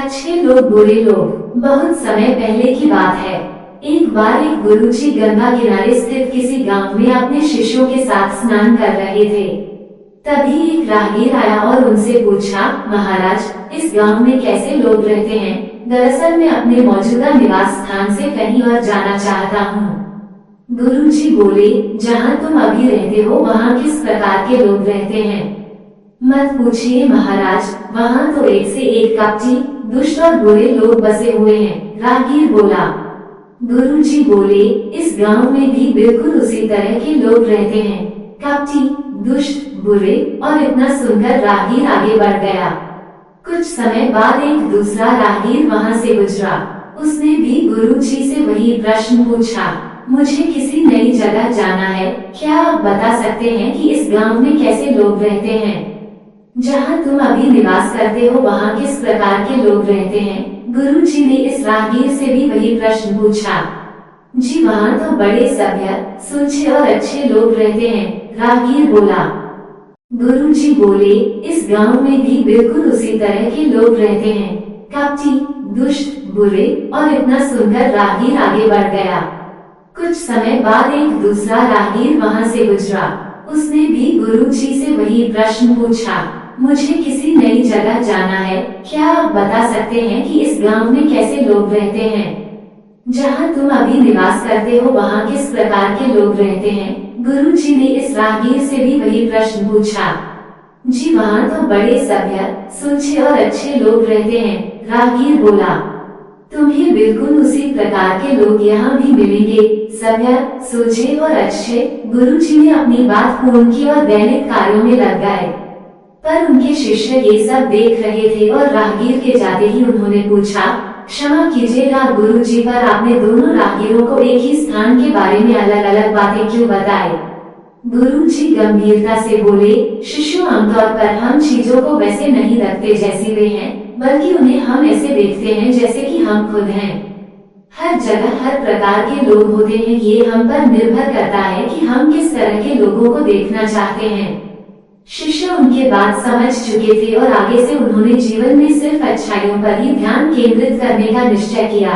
अच्छे लोग बुरे लोग। बहुत समय पहले की बात है। एक बार एक गुरुजी गंगा किनारे स्थित किसी गांव में अपने शिष्यों के साथ स्नान कर रहे थे। तभी एक राहगीर आया और उनसे पूछा, महाराज, इस गांव में कैसे लोग रहते हैं? दरअसल मैं अपने मौजूदा निवास स्थान से कहीं और जाना चाहता हूँ। गुरुजी बोले, जहाँ तुम अभी रहते हो वहाँ किस प्रकार के लोग रहते हैं? मत पूछिए महाराज, वहाँ तो एक से एक कपटी, दुष्ट और बुरे लोग बसे हुए हैं। राहगीर बोला। गुरुजी बोले, इस गांव में भी बिल्कुल उसी तरह के लोग रहते हैं, कपटी, दुष्ट, बुरे। और इतना सुनकर राहगीर आगे बढ़ गया। कुछ समय बाद एक दूसरा राहगीर वहाँ से गुजरा। उसने भी गुरुजी से वही प्रश्न पूछा, मुझे किसी नई जगह जाना है, क्या आप बता सकते हैं कि इस गांव में कैसे लोग रहते हैं? जहाँ तुम अभी निवास करते हो वहाँ किस प्रकार के लोग रहते हैं? गुरुजी ने इस राहगीर से भी वही प्रश्न पूछा। जी, वहाँ तो बड़े सभ्य, सुलझे और अच्छे लोग रहते हैं, राहगीर बोला। गुरुजी बोले, इस गांव में भी बिल्कुल उसी तरह के लोग रहते हैं, कपटी, दुष्ट, बुरे। और इतना सुनकर राहगीर आगे बढ़ गया। कुछ समय बाद एक दूसरा राहगीर वहाँ से गुजरा। उसने भी गुरुजी से वही प्रश्न पूछा, मुझे किसी नई जगह जाना है, क्या आप बता सकते हैं कि इस गांव में कैसे लोग रहते हैं? जहाँ तुम अभी निवास करते हो वहाँ किस प्रकार के लोग रहते हैं? गुरुजी ने इस राहगीर से भी वही प्रश्न पूछा। जी, वहाँ तो बड़े सभ्य, सुलझे और अच्छे लोग रहते हैं, राहगीर बोला। तुम्हें बिल्कुल उसी प्रकार के लोग यहाँ भी मिलेंगे, सभ्य, सुलझे और अच्छे। गुरुजी ने अपनी बात पूर्ण की और दैनिक कार्यों में लग गए। पर उनके शिष्य ये सब देख रहे थे और राहगीर के जाते ही उन्होंने पूछा, क्षमा कीजिएगा गुरुजी, पर आपने दोनों राहगीरों को एक ही स्थान के बारे में अलग अलग बातें क्यों बताई? गुरुजी गंभीरता से बोले, शिष्यों, आमतौर पर हम चीजों को वैसे नहीं रखते जैसी वे हैं, बल्कि उन्हें हम ऐसे देखते हैं जैसे कि हम खुद हैं। हर जगह हर प्रकार के लोग होते हैं, ये हम पर निर्भर करता है कि हम किस तरह के लोगों को देखना चाहते हैं। शिष्य उनके बात समझ चुके थे और आगे से उन्होंने जीवन में सिर्फ अच्छाइयों पर ही ध्यान केंद्रित करने का निश्चय किया।